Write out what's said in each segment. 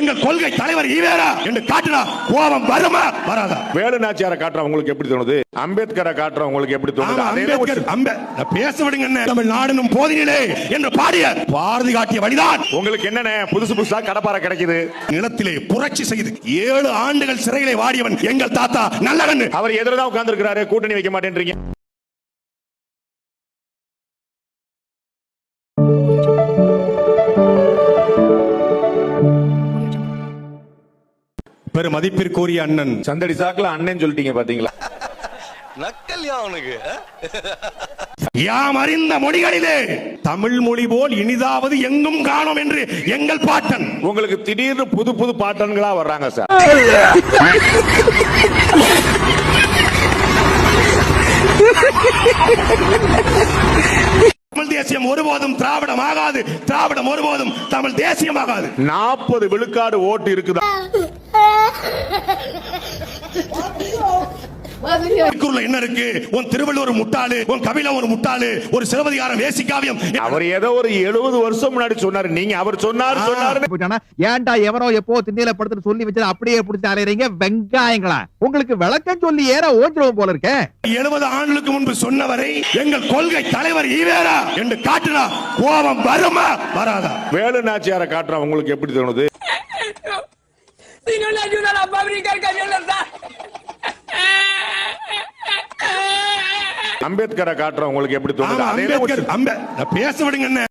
எங்கள் கொள்கை தலைவர் ஈவேரா என்று காட்டினா கோபம் வருமா வராதா? வேலு நாச்சியாரை காட்டுற உங்களுக்கு எப்படி தோணுது? அம்பேத்கரை காட்டுற உங்களுக்கு எப்படி தோணுது? அம்பேத்கர் பேச விடுங்க. தமிழ்நாடும் போதினிலே என்று பாடிய பாரதி காட்டிய வழிதான் உங்களுக்கு என்னென்ன புதுசா கடப்பாறை கிடைக்குது? நிலத்திலே புரட்சி செய்து 7 ஆண்டுகள் சிறையிலே வாடியவன் எங்கள் தாத்தா நல்லகண்ணு. அவர் எதிரதான் உட்கார்ந்து இருக்கிறாரு, கூட்டணி வைக்க மாட்டேன்றீங்க. பெரும் மதிப்பிற்குரிய அண்ணன் சந்தடி சாக்குல அண்ணன் சொல்லிட்டீங்க பாத்தீங்களா? நக்கல்யா அவனுக்கு. யாம் அறிந்த மொழிகளிலே தமிழ் மொழி போல் இனிதாவது எங்கும் காணோம் என்று எங்கள் பாட்டன். உங்களுக்கு திடீர்னு புது பாட்டன்களா வர்றாங்க சார். தமிழ் தேசியம் ஒருபோதும் திராவிடம் ஆகாது, திராவிடம் ஒருபோதும் தமிழ் தேசியம் ஆகாது. 40 விழுக்காடு ஓட்டு இருக்குதா? என்ன இருக்கு? உன் திருவள்ளுவர் முட்டாளு, உன் கபிலம் ஒரு முட்டாளு, ஒரு சிலப்பதிகாரம் வேசிக்காவியம். அவர் ஏதோ ஒரு 70 வருஷம் முன்னாடி சொன்னாரு. நீங்க அவர் சொன்னாரு ஏன்டா எவரோ எப்போ திண்ணையில படுத்து சொல்லி வச்சு அப்படியே பிடிச்சி அலையறீங்க வெங்காயங்களா? உங்களுக்கு விளக்கம் சொல்லி ஏற ஓஞ்சிரும் போல இருக்க. 70 ஆண்டுகளுக்கு முன்பு சொன்னவரை எங்கள் கொள்கை தலைவர் ஈவேரா என்று காட்டினா கோபம் வருமா வராதா? வேலு நாச்சியாரை காட்டுற உங்களுக்கு எப்படி தோணுது? அம்பேத்கரை காட்டுற உங்களுக்கு எப்படி தோணுது? பேச விடுங்க.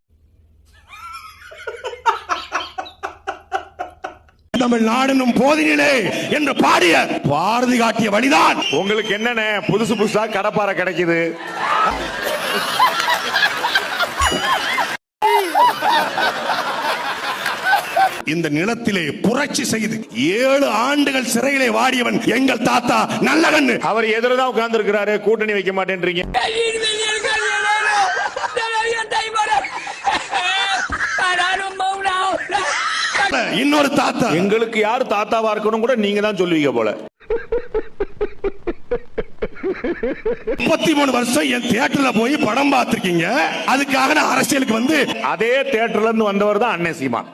தமிழ்நாடும் போதினிலே என்று பாடிய பாரதி காட்டிய வழிதான். உங்களுக்கு என்னென்ன புதுசா கடப்பாறை கிடைக்குது? இந்த நிலத்திலே புரட்சி செய்து 7 ஆண்டுகள் சிறையிலே வாடியவன் எங்கள் தாத்தா நல்லகண்ணு. அவர் எதிரதான் உட்கார்ந்து இருக்கிறாரு, கூட்டணி வைக்க மாட்டேன்றீங்க. இன்னொரு தாத்தா, எங்களுக்கு யாரு தாத்தாவா இருக்கணும் கூட நீங்க தான் சொல்லுவீங்க போல. 33 வருஷம் என் தியேட்டர்ல போய் படம் பார்த்திருக்கீங்க. அதுக்காக நான் அரசியலுக்கு வந்து அதே தியேட்டர்ல இருந்து வந்தவர் தான் அண்ணன் சீமான்.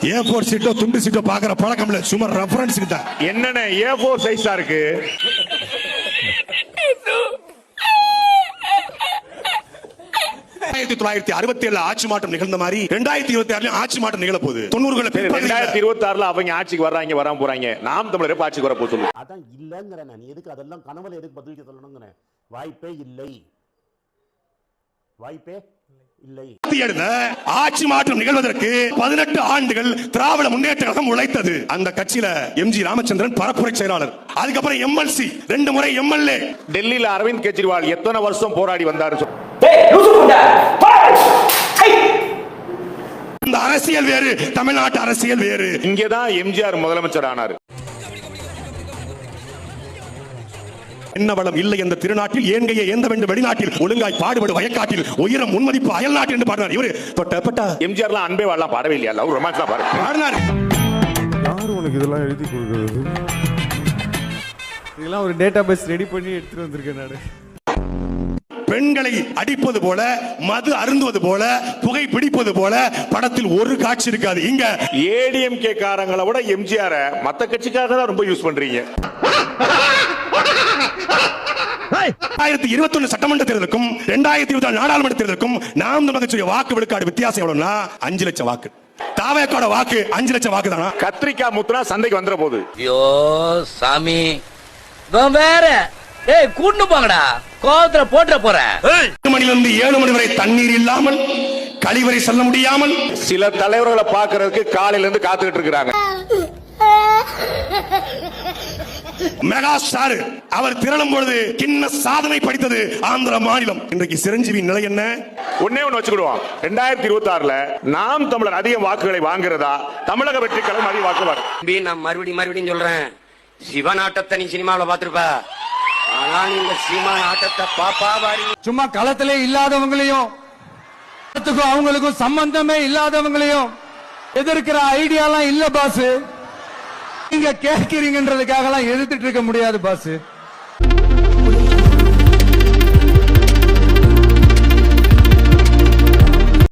A4 சீட்டோ துண்டு சீட்டோ பாக்குற பழக்கம் இல்ல, சும்மா ரெஃபரன்ஸ்க்கு தான். என்னென்ன A4 சைஸா இருக்கு? ஆட்சி மாற்றம் நிகழ்ந்த மாதிரி 2026 ஆட்சி மாற்றம் நிகழ போகுது. 90களில் 2026 அவங்க ஆட்சிக்கு வர்றாங்க, வராம போறாங்க. நாம் தமிழர் ஆட்சிக்கு வர போகுது. அதான் இல்லங்கற. நான் எதுக்கு அதெல்லாம் கனவுல எதுக்கு பதிலுக்கு சொல்லணும்ங்கற? வாய்ப்பே இல்லை, வாய்ப்பே இல்லை. ஆட்சி மாற்றம் நிகழ்வதற்கு 18 ஆண்டுகள் திராவிட முன்னேற்ற கழகம் உழைத்தது. அந்த கட்சியில MG ராமச்சந்திரன் பரப்புரை செயலாளர், அதுக்கப்புறம் MLC, 2 முறை MLA. டெல்லியில அரவிந்த் கெஜ்ரிவால் எத்தனை வருஷம் போராடி வந்தாரு? இந்த அரசியல் வேறு, தமிழ்நாட்டு அரசியல் வேறு. இங்கதான் MGR முதலமைச்சர் ஆனார். என்ன வளம் இல்லை என்ற திருநாட்டில் ஏன்கையை ஏந்த வேண்டும் வெளிநாட்டில் ஒழுங்காய் பாடுபடு வயக்காட்டில் உயரம் முன்மதிப்பு அயல் நாட்டு என்று பாடினார். இவரு தொட்டப்பட்ட MGRலாம் அன்பே வாழலாம் பாடவே இல்லையா? லவ் ரொமான்ஸ்லாம் பாடினார். யார் உனக்கு இதெல்லாம் எழுதி கொடுக்கிறது? இதெல்லாம் ஒரு டேட்டாபேஸ் ரெடி பண்ணி எடுத்துட்டு வந்திருக்கேன் நானு. பெண்களை அடிப்பது போல, மது அருந்துவது போல, புகை பிடிப்பது போல படத்தில் ஒரு காட்சி இருக்காது. இங்க ADMK காரங்களை விட MGR மத்த கட்சிக்காக தான் ரொம்ப யூஸ் பண்றீங்க. 2021 சட்டமன்ற தேர்தலுக்கும் 2024 நாடாளுமன்ற தேர்தலுக்கும் நாம் தமிழக வாக்கு விழுக்காடு வித்தியாசம் எவ்வளவுனா 5 லட்சம் வாக்கு. தாவேக்கோட வாக்கு 5 லட்சம் வாக்கு தானா? கத்திரிக்காய் முத்துனா சந்தைக்கு வந்துற போது. ஐயோ சாமி, வேற கூட்டு போங்கடா, கோவத்துல போட்டுற போறேன். 8 மணிலிருந்து 7 மணி வரை தண்ணீர் இல்லாமல், கழிவறை செல்ல முடியாமல் சில தலைவர்களை பார்க்கறதுக்கு காலையில இருந்து காத்துக்கிட்டு இருக்காங்க. மெகா ஸ்டார் அவர் திரளும் பொழுது கிண்ண சாதனை படித்தது ஆந்திர மாநிலம். இன்றைக்கு சிரஞ்சீவி நிலை என்ன? ஒன்னே ஒன்னு வச்சுக்கிடுவோம். 2026 நாம் தமிழர் அதிக வாக்குகளை வாங்குறதா, தமிழக வெற்றி கழகம் அதிக வாக்கு வாங்க? நான் மறுபடியும் சொல்றேன், சிவன் ஆட்டத்தை நீ சினிமாவில் பாத்துருப்ப, ஆனா நீங்க சீமான் ஆட்டத்தை பாப்பா வாரி. சும்மா களத்திலே இல்லாதவங்களையும் அவங்களுக்கும் சம்பந்தமே இல்லாதவங்களையும் எதிர்க்கிற ஐடியாலாம் இல்ல பாஸ். நீங்க கேட்கிறீங்கன்றதுக்காக எல்லாம் எதிர்த்துட்டு இருக்க முடியாது பாஸ்.